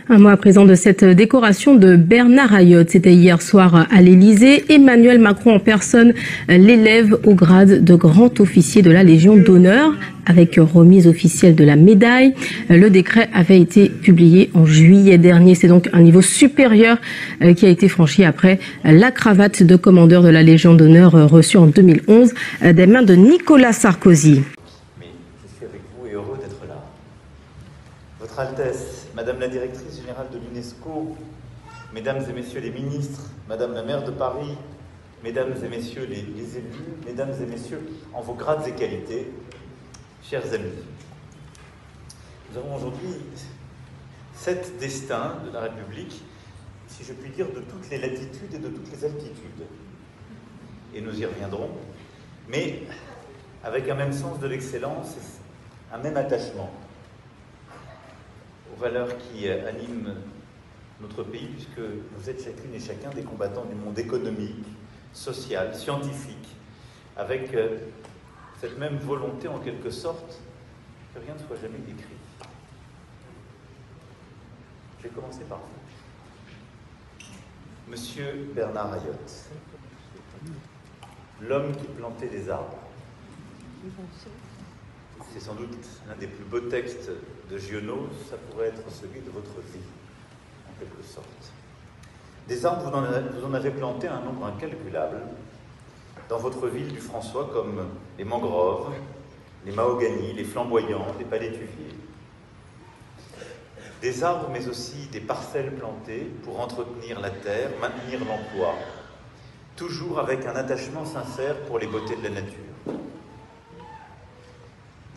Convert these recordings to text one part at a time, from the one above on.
Un mot à présent de cette décoration de Bernard Ayotte. C'était hier soir à l'Élysée. Emmanuel Macron en personne l'élève au grade de grand officier de la Légion d'honneur avec remise officielle de la médaille. Le décret avait été publié en juillet dernier. C'est donc un niveau supérieur qui a été franchi après la cravate de commandeur de la Légion d'honneur reçue en 2011 des mains de Nicolas Sarkozy. Mais je suis avec vous et heureux d'être là. Votre Altesse, Madame la Directrice Générale de l'UNESCO, Mesdames et Messieurs les ministres, Madame la maire de Paris, Mesdames et Messieurs les élus, Mesdames et Messieurs en vos grades et qualités, chers amis, nous avons aujourd'hui 7 destins de la République, si je puis dire, de toutes les latitudes et de toutes les altitudes. Et nous y reviendrons, mais avec un même sens de l'excellence, un même attachement aux valeurs qui animent notre pays, puisque vous êtes chacune et chacun des combattants du monde économique, social, scientifique, avec cette même volonté en quelque sorte que rien ne soit jamais écrit. Je vais commencer par vous. Monsieur Bernard Ayotte, l'homme qui plantait des arbres. C'est sans doute l'un des plus beaux textes de Giono, ça pourrait être celui de votre vie, en quelque sorte. Des arbres, vous en avez planté un nombre incalculable dans votre ville du François, comme les mangroves, les mahoganis, les flamboyants, les palétuviers. Des arbres, mais aussi des parcelles plantées pour entretenir la terre, maintenir l'emploi, toujours avec un attachement sincère pour les beautés de la nature.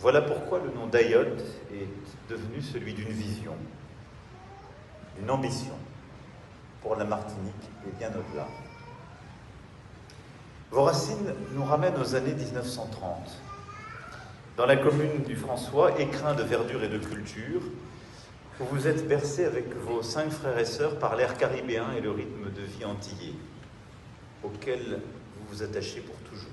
Voilà pourquoi le nom d'Ayotte est devenu celui d'une vision, d'une ambition pour la Martinique et bien au-delà. Vos racines nous ramènent aux années 1930. Dans la commune du François, écrin de verdure et de culture, vous vous êtes bercé avec vos 5 frères et sœurs par l'air caribéen et le rythme de vie antillais, auquel vous vous attachez pour toujours.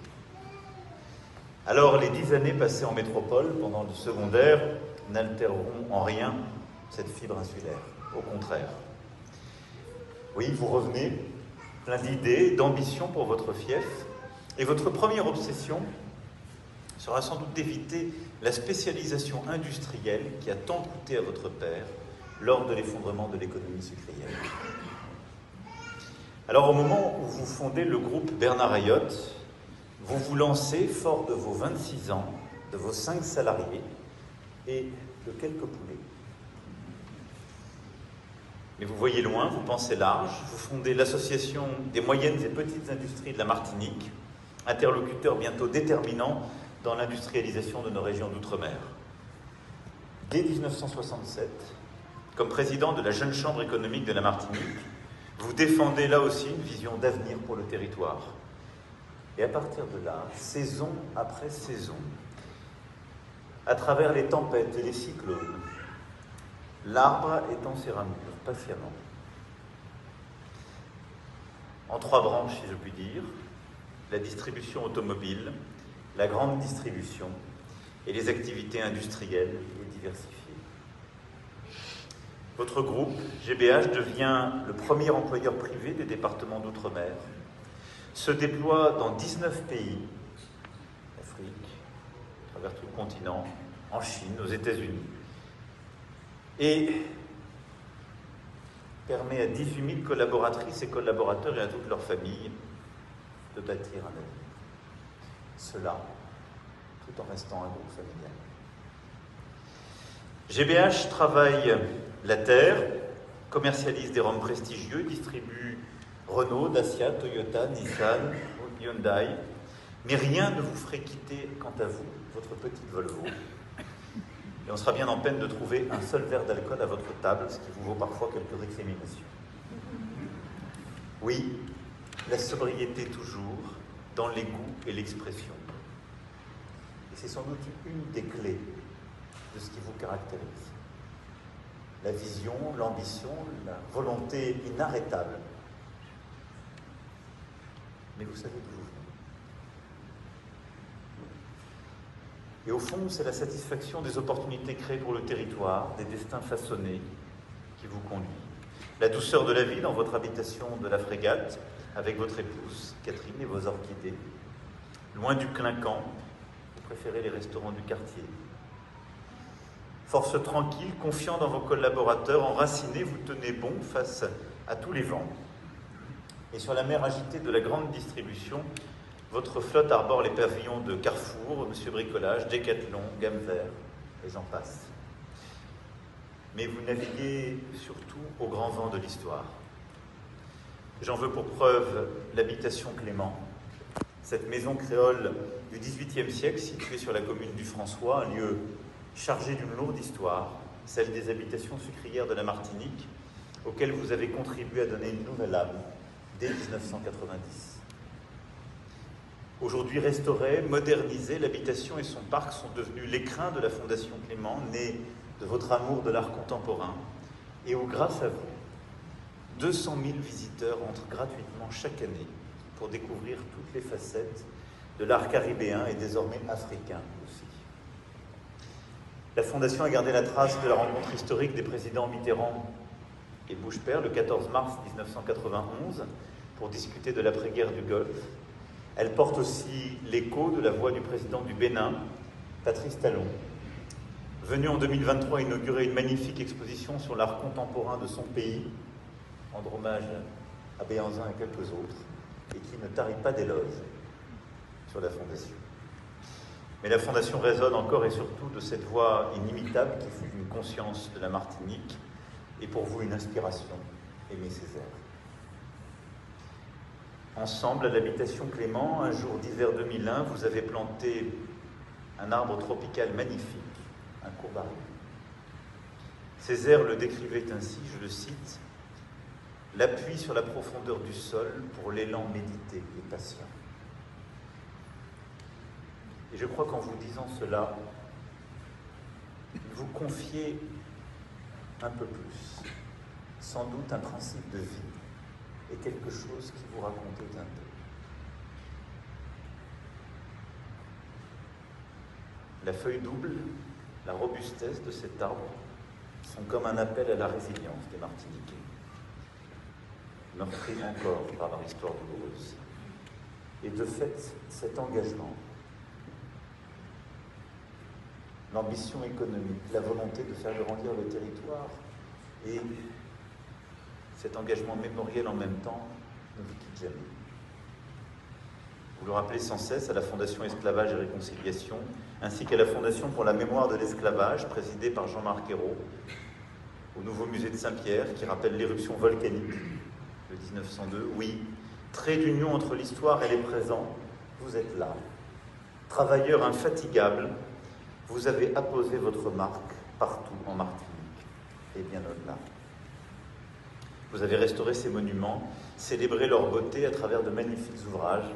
Alors, les 10 années passées en métropole, pendant le secondaire, n'altéreront en rien cette fibre insulaire. Au contraire. Oui, vous revenez, plein d'idées, d'ambition pour votre fief, et votre première obsession sera sans doute d'éviter la spécialisation industrielle qui a tant coûté à votre père lors de l'effondrement de l'économie sucrière. Alors, au moment où vous fondez le groupe Bernard Ayotte, vous vous lancez, fort de vos 26 ans, de vos 5 salariés et de quelques poulets. Mais vous voyez loin, vous pensez large, vous fondez l'Association des moyennes et petites industries de la Martinique, interlocuteur bientôt déterminant dans l'industrialisation de nos régions d'outre-mer. Dès 1967, comme président de la Jeune Chambre économique de la Martinique, vous défendez là aussi une vision d'avenir pour le territoire. Et à partir de là, saison après saison, à travers les tempêtes et les cyclones, l'arbre étend ses ramures patiemment. En 3 branches, si je puis dire, la distribution automobile, la grande distribution et les activités industrielles et diversifiées. Votre groupe, GBH, devient le premier employeur privé des départements d'outre-mer, se déploie dans 19 pays, Afrique, à travers tout le continent, en Chine, aux États-Unis, et permet à 18 000 collaboratrices et collaborateurs et à toute leur famille de bâtir un avenir. Cela, tout en restant un groupe familial. GBH travaille la terre, commercialise des rhums prestigieux, distribue Renault, Dacia, Toyota, Nissan, Hyundai, mais rien ne vous ferait quitter, quant à vous, votre petite Volvo. Et on sera bien en peine de trouver un seul verre d'alcool à votre table, ce qui vous vaut parfois quelques récriminations. Oui, la sobriété toujours, dans les goûts et l'expression. Et c'est sans doute une des clés de ce qui vous caractérise. La vision, l'ambition, la volonté inarrêtable. Mais vous savez d'où vous venez. Et au fond, c'est la satisfaction des opportunités créées pour le territoire, des destins façonnés, qui qui vous conduit. La douceur de la vie dans votre habitation de la Frégate, avec votre épouse, Catherine, et vos orchidées. Loin du clinquant, vous préférez les restaurants du quartier. Force tranquille, confiant dans vos collaborateurs, enracinés, vous tenez bon face à tous les vents. Et sur la mer agitée de la grande distribution, votre flotte arbore les pavillons de Carrefour, Monsieur Bricolage, Decathlon, Gamme Vert, et j'en passe. Mais vous naviguez surtout au grand vent de l'histoire. J'en veux pour preuve l'habitation Clément, cette maison créole du XVIIIe siècle située sur la commune du François, un lieu chargé d'une lourde histoire, celle des habitations sucrières de la Martinique, auxquelles vous avez contribué à donner une nouvelle âme dès 1990. Aujourd'hui restaurée, modernisée, l'habitation et son parc sont devenus l'écrin de la Fondation Clément, née de votre amour de l'art contemporain, et où, grâce à vous, 200 000 visiteurs entrent gratuitement chaque année pour découvrir toutes les facettes de l'art caribéen et désormais africain aussi. La Fondation a gardé la trace de la rencontre historique des présidents Mitterrand et Bush-Père le 14 mars 1991 pour discuter de l'après-guerre du Golfe. Elle porte aussi l'écho de la voix du président du Bénin, Patrice Talon, venu en 2023 inaugurer une magnifique exposition sur l'art contemporain de son pays, rendre hommage à Béhanzin et quelques autres, et qui ne tarit pas d'éloges sur la Fondation. Mais la Fondation résonne encore et surtout de cette voix inimitable qui fut une conscience de la Martinique, et pour vous une inspiration, Aimé Césaire. Ensemble, à l'habitation Clément, un jour d'hiver 2001, vous avez planté un arbre tropical magnifique, un courbaril. Césaire le décrivait ainsi, je le cite, « L'appui sur la profondeur du sol pour l'élan médité et patient. » Et je crois qu'en vous disant cela, vous confiez un peu plus, sans doute un principe de vie, et quelque chose qui vous racontait un peu. La feuille double, la robustesse de cet arbre sont comme un appel à la résilience des Martiniquais, meurtris encore par leur histoire douloureuse. Et de fait, cet engagement, l'ambition économique, la volonté de faire grandir le territoire et cet engagement mémoriel en même temps ne vous quitte jamais. Vous le rappelez sans cesse à la Fondation Esclavage et Réconciliation, ainsi qu'à la Fondation pour la mémoire de l'esclavage, présidée par Jean-Marc Ayrault, au nouveau musée de Saint-Pierre, qui rappelle l'éruption volcanique de 1902. Oui, trait d'union entre l'histoire et les présents, vous êtes là. Travailleurs infatigables, vous avez apposé votre marque partout en Martinique et bien au-delà. Vous avez restauré ces monuments, célébré leur beauté à travers de magnifiques ouvrages,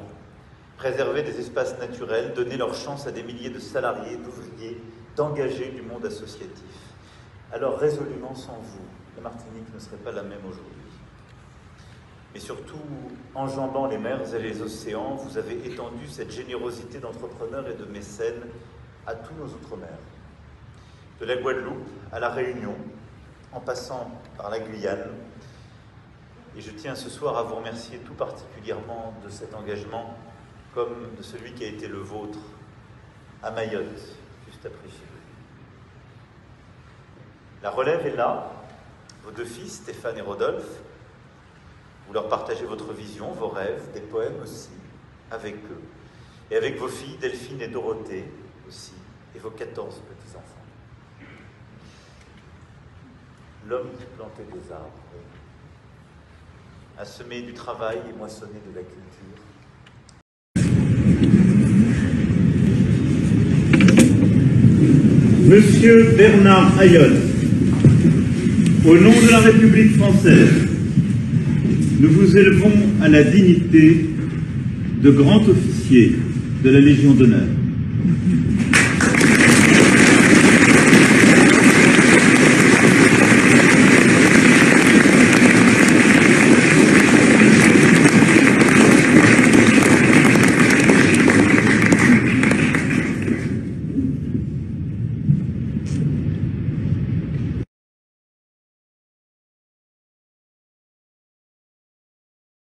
préservé des espaces naturels, donné leur chance à des milliers de salariés, d'ouvriers, d'engagés du monde associatif. Alors résolument sans vous, la Martinique ne serait pas la même aujourd'hui. Mais surtout, enjambant les mers et les océans, vous avez étendu cette générosité d'entrepreneurs et de mécènes à tous nos outre-mer. De la Guadeloupe à la Réunion, en passant par la Guyane. Et je tiens ce soir à vous remercier tout particulièrement de cet engagement, comme de celui qui a été le vôtre à Mayotte, juste après chez vous. La relève est là, vos deux fils, Stéphane et Rodolphe. Vous leur partagez votre vision, vos rêves, des poèmes aussi, avec eux. Et avec vos filles, Delphine et Dorothée aussi, et vos 14 petits-enfants. L'homme qui plantait des arbres, a semé du travail et moissonné de la culture. Monsieur Bernard Ayotte, au nom de la République française, nous vous élevons à la dignité de grand officier de la Légion d'honneur.